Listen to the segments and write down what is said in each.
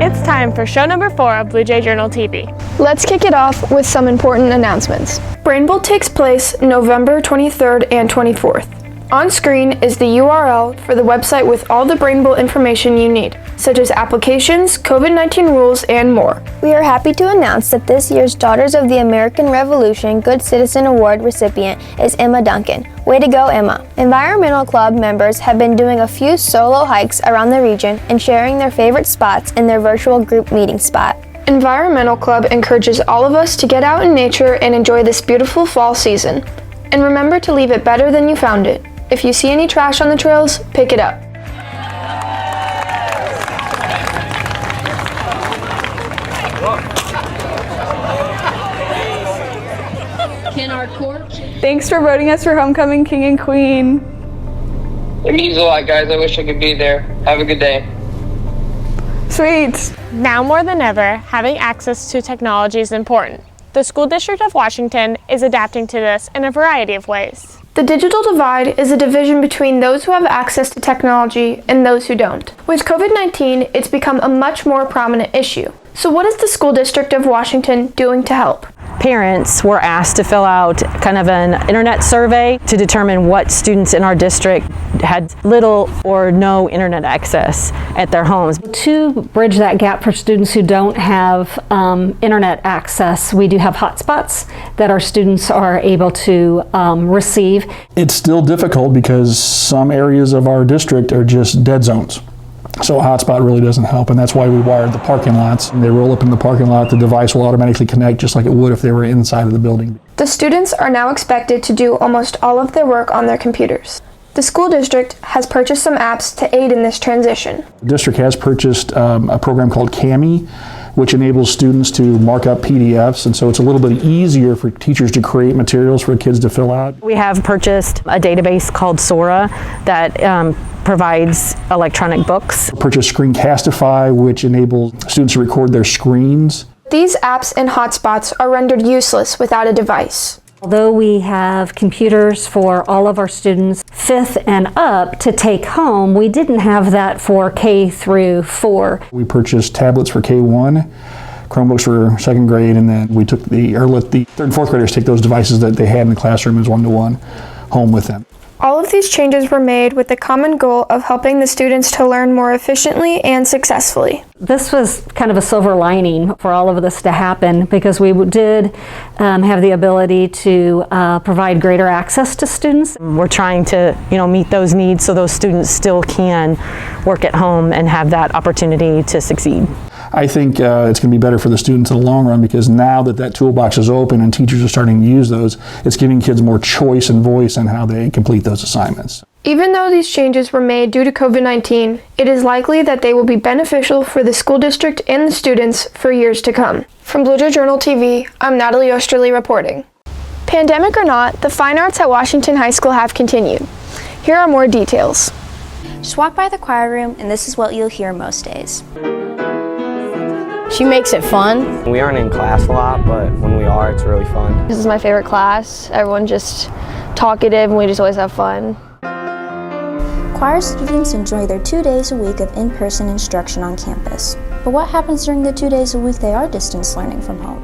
It's time for show number 4 of Blue Jay Journal TV. Let's kick it off with some important announcements. Brain Bowl takes place November 23rd and 24th. On screen is the URL for the website with all the Brain Bowl information you need, such as applications, COVID-19 rules, and more. We are happy to announce that this year's Daughters of the American Revolution Good Citizen Award recipient is Emma Duncan. Way to go, Emma. Environmental Club members have been doing a few solo hikes around the region and sharing their favorite spots in their virtual group meeting spot. Environmental Club encourages all of us to get out in nature and enjoy this beautiful fall season. And remember to leave it better than you found it. If you see any trash on the trails, pick it up. Thanks for voting us for Homecoming King and Queen. It means a lot, guys. I wish I could be there. Have a good day. Sweet. Now more than ever, having access to technology is important. The School District of Washington is adapting to this in a variety of ways. The digital divide is a division between those who have access to technology and those who don't. With COVID-19, it's become a much more prominent issue. So what is the School District of Washington doing to help? Parents were asked to fill out kind of an internet survey to determine what students in our district had little or no internet access at their homes. To bridge that gap for students who don't have internet access, we do have hotspots that our students are able to receive. It's still difficult because some areas of our district are just dead zones. So a hotspot really doesn't help, and that's why we wired the parking lots. They roll up in the parking lot, the device will automatically connect just like it would if they were inside of the building. The students are now expected to do almost all of their work on their computers. The school district has purchased some apps to aid in this transition. The district has purchased a program called CAMI, which enables students to mark up PDFs, and so it's a little bit easier for teachers to create materials for kids to fill out. We have purchased a database called Sora that provides electronic books. Purchased Screencastify, which enables students to record their screens. These apps and hotspots are rendered useless without a device. Although we have computers for all of our students 5th and up to take home, we didn't have that for K through 4. We purchased tablets for K1, Chromebooks for 2nd grade, and then we let the 3rd and 4th graders take those devices that they had in the classroom as one-to-one home with them. All of these changes were made with the common goal of helping the students to learn more efficiently and successfully. This was kind of a silver lining for all of this to happen because we did have the ability to provide greater access to students. We're trying to, meet those needs so those students still can work at home and have that opportunity to succeed. I think it's going to be better for the students in the long run because now that toolbox is open and teachers are starting to use those, it's giving kids more choice and voice in how they complete those assignments. Even though these changes were made due to COVID-19, it is likely that they will be beneficial for the school district and the students for years to come. From Blue Jay Journal TV, I'm Natalie Osterly reporting. Pandemic or not, the fine arts at Washington High School have continued. Here are more details. Just walk by the choir room and this is what you'll hear most days. She makes it fun. We aren't in class a lot, but when we are, it's really fun. This is my favorite class. Everyone's just talkative and we just always have fun. Choir students enjoy their 2 days a week of in-person instruction on campus. But what happens during the 2 days a week they are distance learning from home?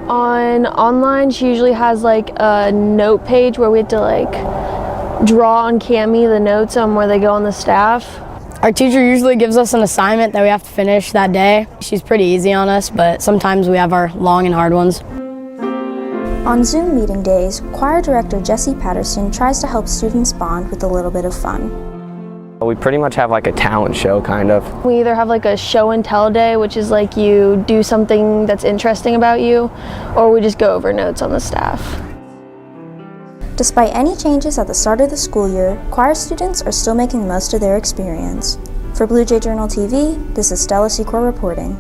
Online, she usually has like a note page where we have to draw on Cami the notes on where they go on the staff. Our teacher usually gives us an assignment that we have to finish that day. She's pretty easy on us, but sometimes we have our long and hard ones. On Zoom meeting days, choir director Jesse Patterson tries to help students bond with a little bit of fun. We pretty much have like a talent show, kind of. We either have like a show and tell day, which is like you do something that's interesting about you, or we just go over notes on the staff. Despite any changes at the start of the school year, choir students are still making the most of their experience. For Blue Jay Journal TV, this is Stella Secor reporting.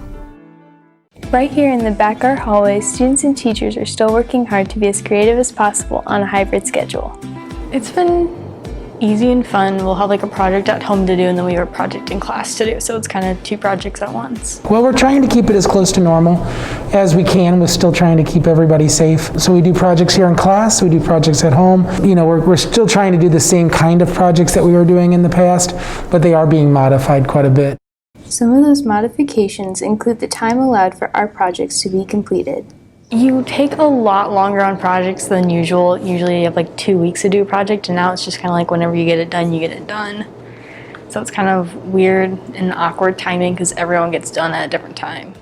Right here in the backyard hallway, students and teachers are still working hard to be as creative as possible on a hybrid schedule. It's been easy and fun. We'll have like a project at home to do and then we have a project in class to do, so it's kind of 2 projects at once. Well, we're trying to keep it as close to normal as we can. We're still trying to keep everybody safe. So we do projects here in class, we do projects at home. We're still trying to do the same kind of projects that we were doing in the past, but they are being modified quite a bit. Some of those modifications include the time allowed for our projects to be completed. You take a lot longer on projects than usual. Usually you have like 2 weeks to do a project, and now it's just kind of like whenever you get it done, you get it done. So it's kind of weird and awkward timing because everyone gets done at a different time.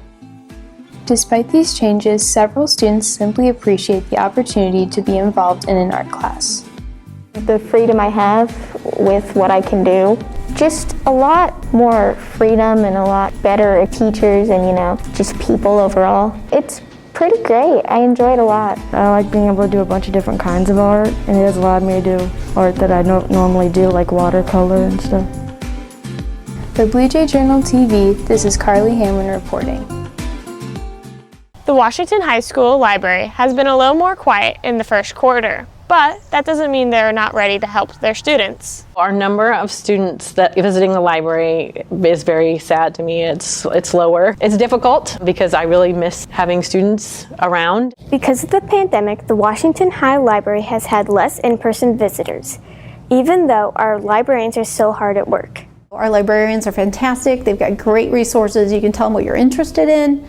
Despite these changes, several students simply appreciate the opportunity to be involved in an art class. The freedom I have with what I can do, just a lot more freedom and a lot better teachers and, just people overall. It's pretty great. I enjoy it a lot. I like being able to do a bunch of different kinds of art, and it has allowed me to do art that I don't normally do, like watercolor and stuff. For Blue Jay Journal TV, this is Carly Hamlin reporting. The Washington High School Library has been a little more quiet in the first quarter, but that doesn't mean they're not ready to help their students. Our number of students that visiting the library is very sad to me. It's lower. It's difficult because I really miss having students around. Because of the pandemic, the Washington High Library has had less in-person visitors, even though our librarians are so hard at work. Our librarians are fantastic. They've got great resources. You can tell them what you're interested in,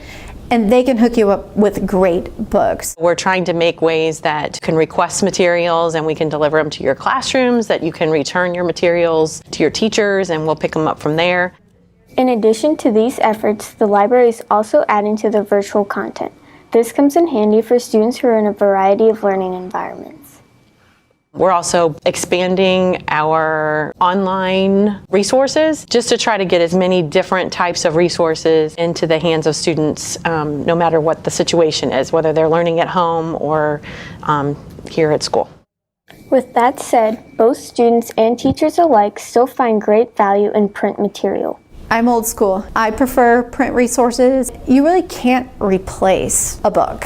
and they can hook you up with great books. We're trying to make ways that you can request materials and we can deliver them to your classrooms, that you can return your materials to your teachers and we'll pick them up from there. In addition to these efforts, the library is also adding to the virtual content. This comes in handy for students who are in a variety of learning environments. We're also expanding our online resources just to try to get as many different types of resources into the hands of students, no matter what the situation is, whether they're learning at home or here at school. With that said, both students and teachers alike still find great value in print material. I'm old school. I prefer print resources. You really can't replace a book.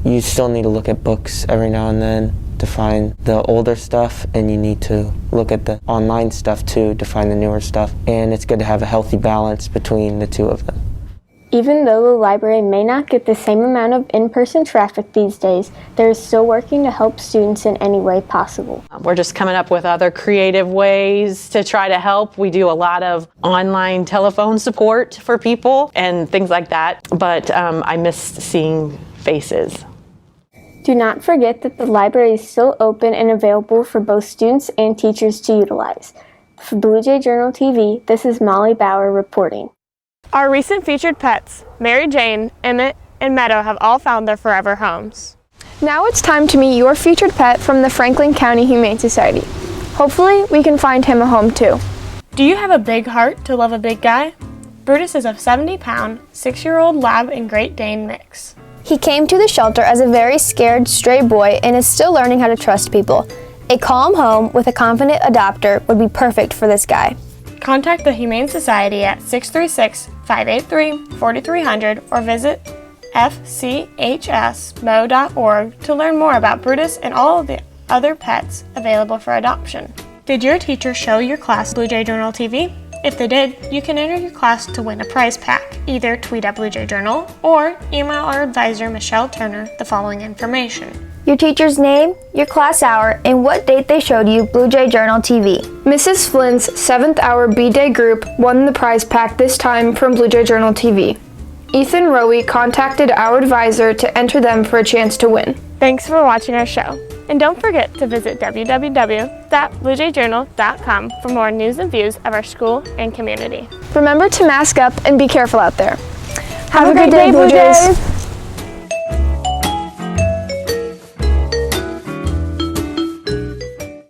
You still need to look at books every now and then to find the older stuff, and you need to look at the online stuff too to find the newer stuff, and it's good to have a healthy balance between the two of them. Even though the library may not get the same amount of in-person traffic these days, they're still working to help students in any way possible. We're just coming up with other creative ways to try to help. We do a lot of online telephone support for people and things like that, but I miss seeing faces. Do not forget that the library is still open and available for both students and teachers to utilize. For Blue Jay Journal TV, this is Molly Bauer reporting. Our recent featured pets, Mary Jane, Emmett, and Meadow, have all found their forever homes. Now it's time to meet your featured pet from the Franklin County Humane Society. Hopefully, we can find him a home too. Do you have a big heart to love a big guy? Brutus is a 70-pound, 6-year-old Lab and Great Dane mix. He came to the shelter as a very scared stray boy and is still learning how to trust people. A calm home with a confident adopter would be perfect for this guy. Contact the Humane Society at 636-583-4300 or visit fchsmo.org to learn more about Brutus and all of the other pets available for adoption. Did your teacher show your class Blue Jay Journal TV? If they did, you can enter your class to win a prize pack. Either tweet at Blue Jay Journal or email our advisor, Michelle Turner, the following information. Your teacher's name, your class hour, and what date they showed you Blue Jay Journal TV. Mrs. Flynn's 7th hour B-Day group won the prize pack this time from Blue Jay Journal TV. Ethan Rowe contacted our advisor to enter them for a chance to win. Thanks for watching our show. And don't forget to visit www.bluejayjournal.com for more news and views of our school and community. Remember to mask up and be careful out there. Have a great day, Blue Jays!